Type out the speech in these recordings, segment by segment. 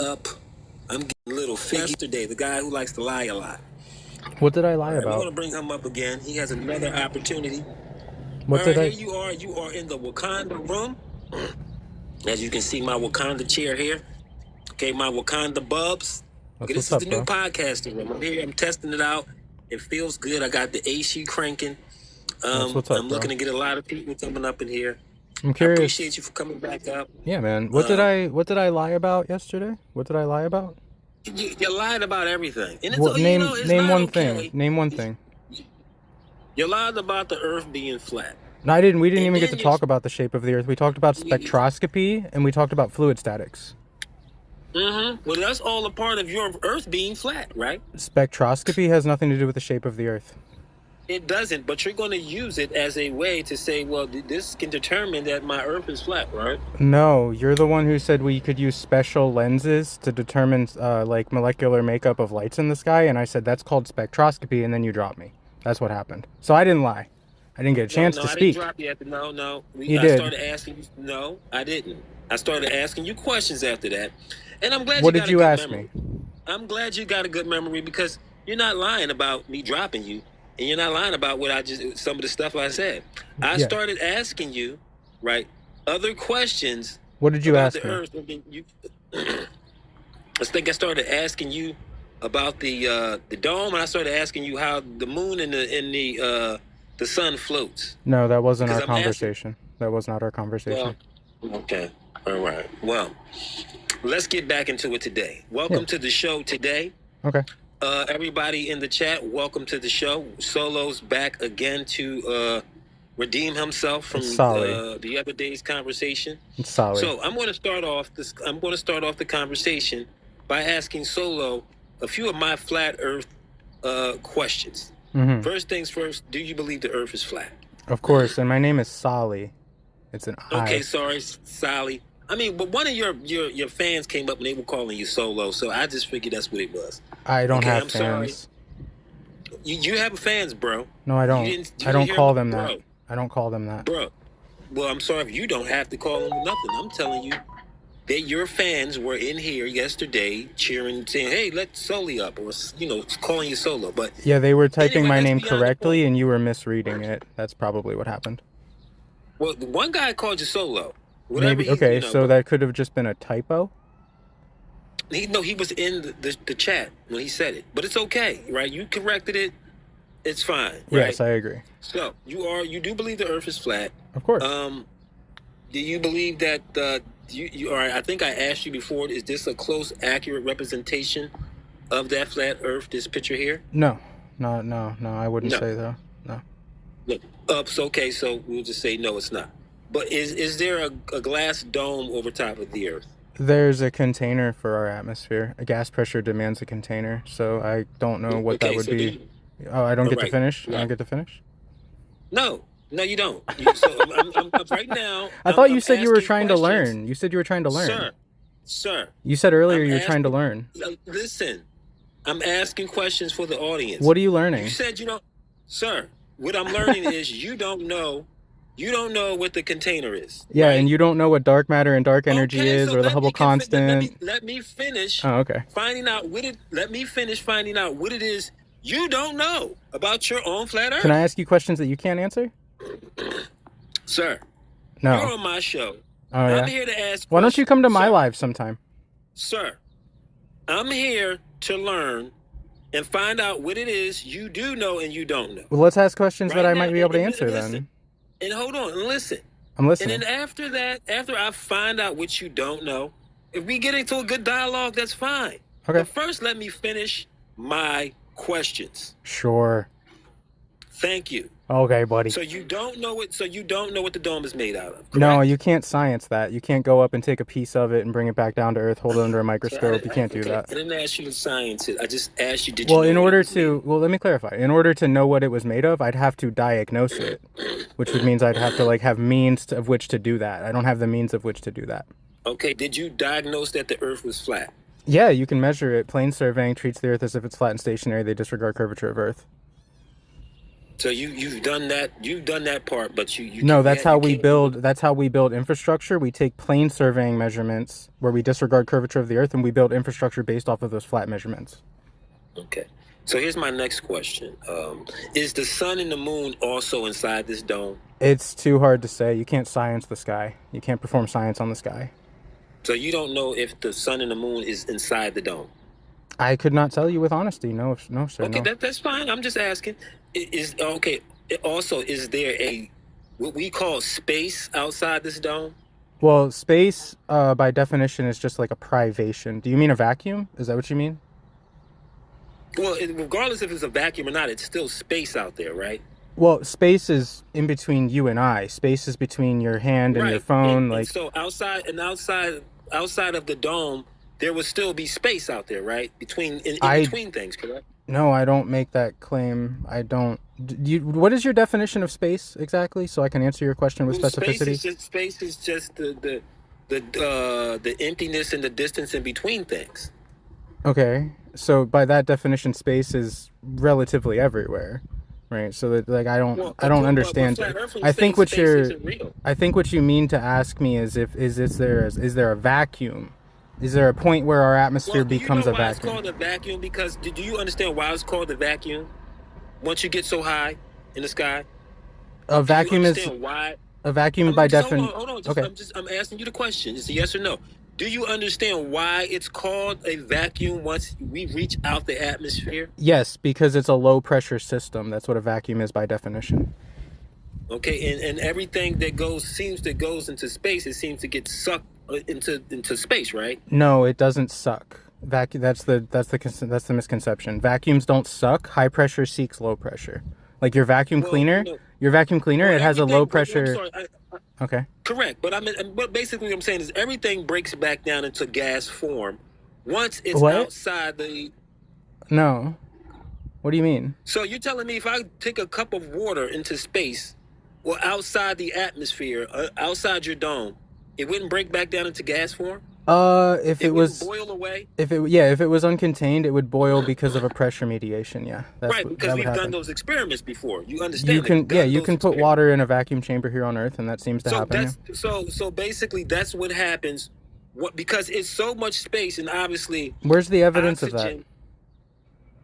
up? I'm getting a little yesterday, the guy who likes to lie a lot. What did I lie We're about? going to bring him up again. He has another opportunity. What All did right, I? here you are. You are in the Wakanda room. As you can see, my Wakanda chair here. Okay, my Wakanda bubs. Okay, That's this what's is up, the new bro. podcasting room. I'm here. I'm testing it out. It feels good. I got the AC cranking. That's what's up, I'm bro. looking to get a lot of people coming up in here. I'm I curious. appreciate you for coming back up. Yeah, man. What did I lie about yesterday? What did I lie about? You lied about everything, and it's What it's name not one okay. thing. Name one thing. You lied about the Earth being flat. No, I didn't. We didn't And even get to then talk about the shape of the Earth. We talked about spectroscopy and we talked about fluid statics. Well, that's all a part of your Earth being flat, right? Spectroscopy has nothing to do with the shape of the Earth. It doesn't, but you're going to use it as a way to say, well, this can determine that my Earth is flat, right? No, you're the one who said we could use special lenses to determine like molecular makeup of lights in the sky, and I said that's called spectroscopy, and then you dropped me. That's what happened. So I didn't lie. I didn't get a chance to I speak. didn't drop you after. No. You I did. started asking you. No, I didn't. I started asking you questions after that, and I'm glad What you did got you a good ask memory. me? I'm glad you got a good memory because you're not lying about me dropping you, and you're not lying about some of the stuff I said. I Yeah. started asking you, right, other questions. What did you about ask the me? Earth. And then you, I think I started asking you about the dome, and I started asking you how the moon and the sun floats. No, that wasn't Because our conversation. That was not our conversation. Well, okay. All right. Well, let's get back into it today. Welcome to the show today. Okay. Everybody in the chat, welcome to the show. Solo's back again to redeem himself from the other day's conversation. It's solid. So I'm going to start off the conversation by asking Solo a few of my flat Earth questions. Mm-hmm. First things first, do you believe the Earth is flat? Of course, and my name is Sally. It's an I. Okay, sorry, Sally. I mean, but one of your fans came up and they were calling you Solo, so I just figured that's what it was. I don't have I'm fans. Sorry. You have fans, bro. No, I don't. I don't call them that. I don't call them that. Bro. Well, I'm sorry if you don't have to call them nothing. I'm telling you that your fans were in here yesterday cheering, saying, hey, let Soli up, or, calling you Solo. But yeah, they were typing my name correctly and you were misreading it. That's probably what happened. Well, one guy called you Solo. Maybe. Okay, so that could have just been a typo? He was in the chat when he said it. But it's okay, right? You corrected it. It's fine, right? Yes, I agree. So, you do believe the Earth is flat. Of course. Do you believe that all right, I think I asked you before, is this a close, accurate representation of that flat Earth, this picture here? No, I wouldn't say though. No. Look, okay, so we'll just say no, it's not. But is there a glass dome over top of the Earth? There's a container for our atmosphere. A gas pressure demands a container, so I don't know what that would be. I don't get to finish? I don't get to finish? No, you don't. I'm right now. I thought you said you were trying to learn. You said you were trying to learn. Sir. You said earlier you were trying to learn. Listen, I'm asking questions for the audience. What are you learning? You said you don't. Sir, what I'm learning is you don't know what the container is. Yeah, right? And you don't know what dark matter and dark energy is, or the Hubble constant. Let me finish. Oh, okay. Let me finish finding out what it is you don't know about your own flat Earth. Can I ask you questions that you can't answer? Sir. No. You're on my show. Oh, yeah? I'm here to ask questions. Why don't you come to my live sometime? Sir, I'm here to learn and find out what it is you do know and you don't know. Well, let's ask questions that I might be able to answer then. And hold on and listen. I'm listening. And then after I find out what you don't know, if we get into a good dialogue, that's fine. Okay. But first, let me finish my questions. Sure. Thank you. Okay, buddy. So you don't know what the dome is made out of, correct? No, you can't science that. You can't go up and take a piece of it and bring it back down to Earth, hold it under a microscope. You can't do that. I didn't ask you to science it. I just asked you, well, let me clarify. In order to know what it was made of, I'd have to diagnose it, which means I'd have to have means of which to do that. I don't have the means of which to do that. Okay, did you diagnose that the Earth was flat? Yeah, you can measure it. Plane surveying treats the Earth as if it's flat and stationary. They disregard curvature of Earth. So you've done that. You've done that part, but No, that's how you we can't. build. That's how we build infrastructure. We take plane surveying measurements where we disregard curvature of the Earth, and we build infrastructure based off of those flat measurements. Okay. So here's my next question: is the sun and the moon also inside this dome? It's too hard to say. You can't science the sky. You can't perform science on the sky. So you don't know if the sun and the moon is inside the dome. I could not tell you with honesty. No, no, sir. Okay, No. that's fine. I'm just asking. Is okay. Also, is there a what we call space outside this dome? Well, space, by definition, is just like a privation. Do you mean a vacuum? Is that what you mean? Well, regardless if it's a vacuum or not, it's still space out there, right? Well, space is in between you and I. Space is between your hand and your phone. And so outside of the dome, there would still be space out there, right? In between things, correct? No, I don't make that claim. I don't. What is your definition of space exactly, so I can answer your question with specificity? Space is just the emptiness and the distance in between things. Okay, so by that definition, space is relatively everywhere, right? So that I don't understand. I think what you mean to ask me is is there a vacuum? Is there a point where our atmosphere becomes a vacuum? It's called a vacuum because do you understand why it's called a vacuum? Once you get so high in the sky, a vacuum is why? A vacuum by definition. Hold on. Okay. I'm asking you the question. It's a yes or no. Do you understand why it's called a vacuum once we reach out the atmosphere? Yes, because it's a low pressure system. That's what a vacuum is by definition. Okay, and everything that goes into space, it seems to get sucked into space, right? No, it doesn't suck. That's the misconception. Vacuums don't suck. High pressure seeks low pressure. Like your vacuum cleaner, it has a low pressure. Okay. Correct, but basically what I'm saying is everything breaks back down into gas form once it's outside the. No. What do you mean? So you're telling me if I take a cup of water into space, or outside the atmosphere, outside your dome, it wouldn't break back down into gas form? If it was boil away. If it was uncontained, it would boil because of a pressure mediation. Yeah, because we've done those experiments before. You understand? You can put water in a vacuum chamber here on Earth, and that seems to happen. So basically, that's what happens. Because it's so much space, and obviously, where's the evidence of that?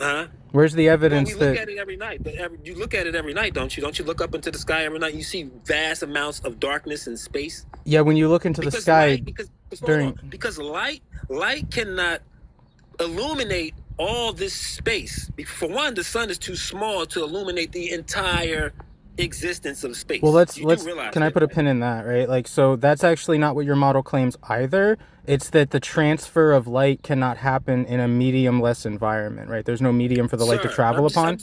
Huh? Where's the evidence we look at it every night. You look at it every night, don't you? Don't you look up into the sky every night? You see vast amounts of darkness in space. Yeah, when you look into the sky because light cannot illuminate all this space. For one, the sun is too small to illuminate the entire existence of space. Well, let's can I put a pin in that, right? Like, so that's actually not what your model claims either. It's that the transfer of light cannot happen in a medium-less environment, right? There's no medium for the light to travel upon.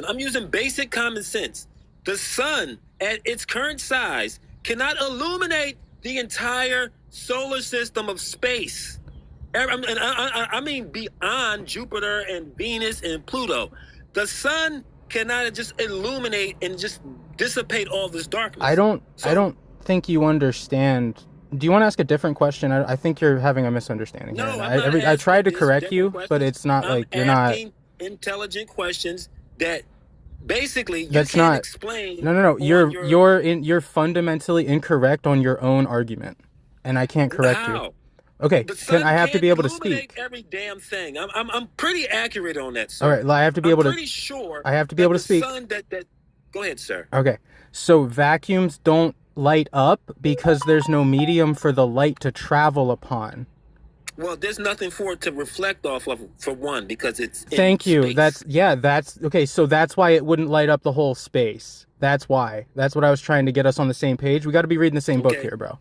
I'm using basic common sense. The sun, at its current size, cannot illuminate the entire solar system of space. I mean beyond Jupiter and Venus and Pluto. The sun cannot just illuminate and just dissipate all this darkness. I don't think you understand. Do you want to ask a different question? I think you're having a misunderstanding. No, here. I tried to correct you, but it's not like you're not intelligent questions that basically that's can't not explain. No. You're fundamentally incorrect on your own argument, and I can't correct you. Okay, I have to be able to speak. Every damn thing. I'm pretty accurate on that, sir. All right, I have to be able to. I'm pretty sure. I have to be able to speak. Go ahead, sir. Okay, so vacuums don't light up because there's no medium for the light to travel upon. Well, there's nothing for it to reflect off of, for one, because it's. Thank you. Space. That's okay. So that's why it wouldn't light up the whole space. That's why. That's what I was trying to get us on the same page. We got to be reading the same book here, bro.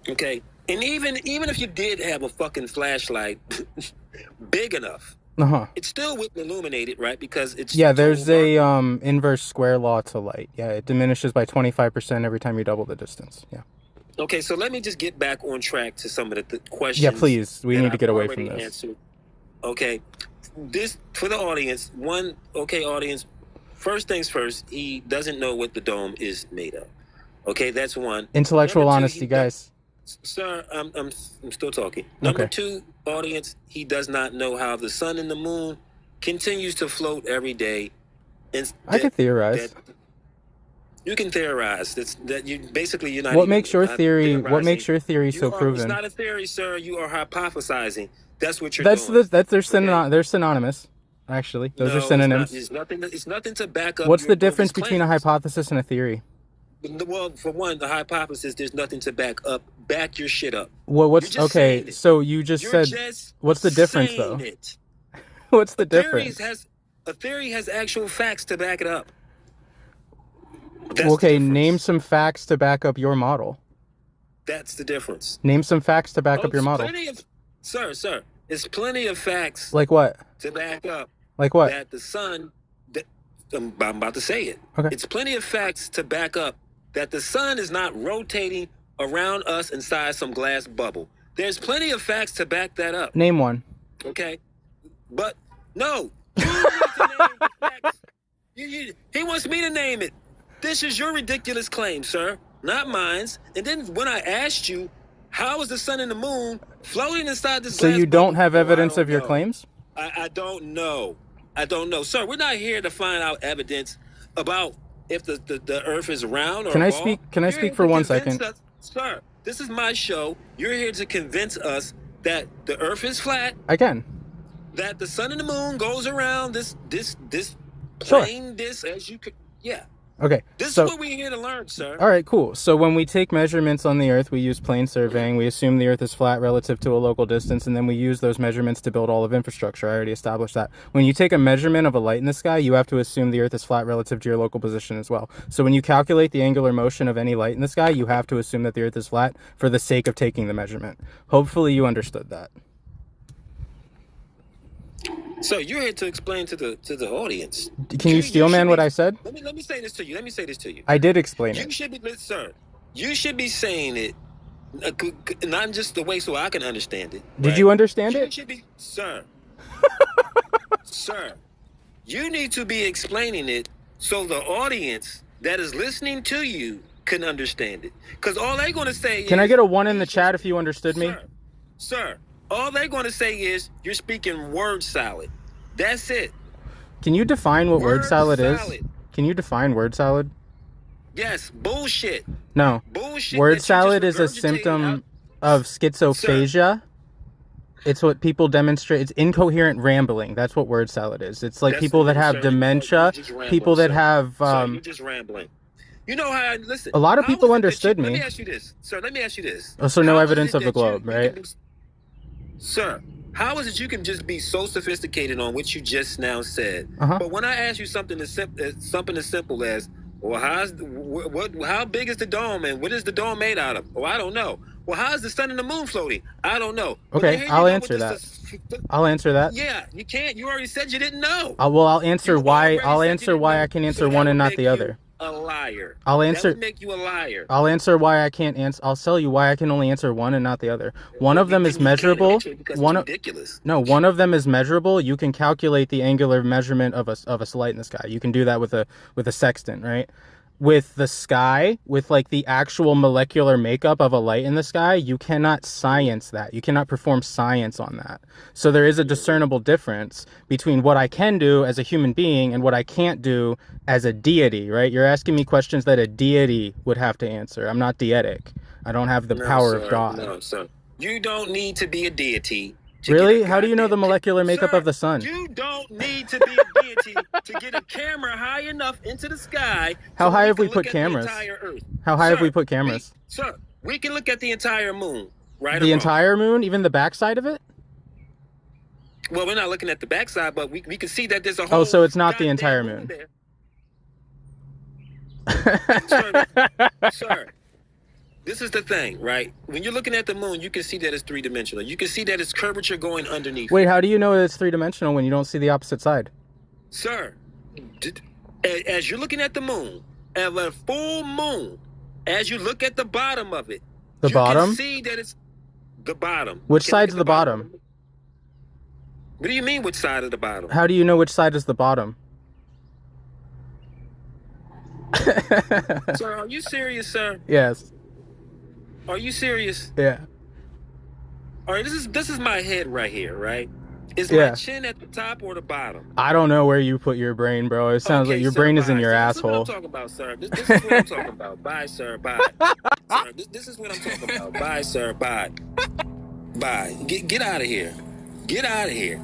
Okay. And even if you did have a fucking flashlight big enough, it still wouldn't illuminate it, right? Because it's there's a inverse square law to light. Yeah, it diminishes by 25% every time you double the distance. Yeah. Okay, so let me just get back on track to some of the questions. Yeah, please. We need to get away from this. Answered. Okay, this for the audience. Audience. First things first. He doesn't know what the dome is made of. Okay, that's one. Intellectual honesty, guys. Sir, I'm still talking. Number two, audience, he does not know how the sun and the moon continues to float every day And I could theorize. that you can theorize. That you basically you're not. What even, makes your not theory? What theorizing. makes your theory so It's proven? not a theory, sir. You are hypothesizing. That's what you're That's doing. they're Okay? they're synonymous. Actually, those are No, it's not. synonyms. It's nothing. It's nothing to back up. What's your the bogus difference between a claims. hypothesis and a theory? Well, for one, the hypothesis, there's nothing to back your shit up. Well, You're just saying okay? it. So you just You're said just what's the difference saying though? it. What's the Theories difference? a theory has actual facts to back it up. That's the Okay, difference. name some facts to back up your model. That's the difference. Name some facts to back up your it's model. plenty of, sir. It's plenty of facts Like what? to back up Like what? that the sun. That, I'm about to say it. Okay. It's plenty of facts to back up that the sun is not rotating around us inside some glass bubble. There's plenty of facts to back that up. Name one. Okay, but no, you need to name the facts. He wants me to name it. This is your ridiculous claim, sir, not mine's. And then when I asked you, how is the sun and the moon floating inside this So glass you don't bubble? have Oh, I evidence don't of your know. claims? I don't know. I don't know, sir. We're not here to find out evidence about if the Earth is round or Can I ball. speak? Can I You're speak here for to 1 convince second? us- sir? This is my show. You're here to convince us that the Earth is flat, I can. that the sun and the moon goes around this Sure. plane disc as you could. Yeah, Okay. this So is what we're here to learn, sir. all right, cool. So when we take measurements on the Earth, we use plane surveying. We assume the Earth is flat relative to a local distance, and then we use those measurements to build all of infrastructure. I already established that. When you take a measurement of a light in the sky, you have to assume the Earth is flat relative to your local position as well. So when you calculate the angular motion of any light in the sky, you have to assume that the Earth is flat for the sake of taking the measurement. Hopefully you understood that. So you're here to explain to the audience. Can you steel man should what be- I said? Let me say this to you. Let me say this to you. I did explain You it. should be, sir. You should be saying it, not just the way so I can understand it. Did right? you understand You it? should be, sir. Sir, you need to be explaining it so the audience that is listening to you can understand it. Because all they're going to say is, Can I get a 1 in the chat if you understood me? Sir, all they're going to say is you're speaking word salad. That's it. Can you define what word Word salad is? salad. Can you define word salad? Yes, bullshit. No. Bullshit. Word that you just salad is a regurgitated symptom out. of schizophagia. It's what people demonstrate. It's incoherent rambling. That's what word salad is. It's like That's people the that word, have sir. dementia, You're just rambling, people that sir. have Sir, you're just rambling. You know how I listen. A lot of how people is it that understood Let me. me ask you this, sir. Let me ask you this. Oh, so no How is evidence it of the that you- globe, you right? can- Sir, how is it you can just be so sophisticated on what you just now said, Uh-huh. but when I ask you something as simple as, well, how big is the dome and what is the dome made out of? Oh, I don't know. Well, how is the sun and the moon floating? I don't know. Well, Okay, then here you I'll go with answer this- I'll answer that. Yeah, you can't. You already said you didn't know. Well, I'll answer You why. already I'll said you answer didn't why know. I can So answer that one would and not make the you other. A liar. I'll That answer. would make you a liar. I'll answer why I can't answer. I'll tell you why I can only answer one and not the other. One of them is You can't measurable. answer it because One it's of ridiculous. No, one of them is measurable. You can calculate the angular measurement of a light in the sky. You can do that with a sextant, right? With the sky, with like the actual molecular makeup of a light in the sky, you cannot science that. You cannot perform science on that. So there is a discernible difference between what I can do as a human being and what I can't do as a deity, right? You're asking me questions that a deity would have to answer. I'm not deity. I don't have the No, power sir. of God. No, sir. You don't need to be a deity. to Really? get a How do you know the goddamn molecular makeup Sir, of the sun? You don't need to be a deity to get a camera high enough into the sky. How high have can we put look at the cameras? entire Earth. How high have Sir, we put cameras? Sir, we can look at the entire moon, right? The or wrong. entire moon, even the backside of it? Well, we're not looking at the backside, but we can see that there's a whole. Oh, so it's not the goddamn entire moon. there. Sir, this is the thing, right? When you're looking at the moon, you can see that it's three-dimensional. You can see that it's curvature going underneath. Wait, how do you know it's three-dimensional when you don't see the opposite side? Sir, as you're looking at the moon, at a full moon, as you look at the bottom of it, The you bottom? can see that it's the bottom. Which Can you side's look at the bottom? What do you mean, which side of the bottom? How do you know which side is the bottom? Sir, are you serious, sir? Yes. Are you serious? Yeah. All right, this is my head right here, right? Is Yeah. my chin at the top or the bottom? I don't know where you put your brain, bro. It sounds like your sir, brain is in bye. your See, this is what I'm asshole. talking about, sir. This is what I'm talking about. Bye, sir. Bye. Sir, this is what I'm talking about. Bye, sir. Bye. Bye. Get out of here. Get out of here.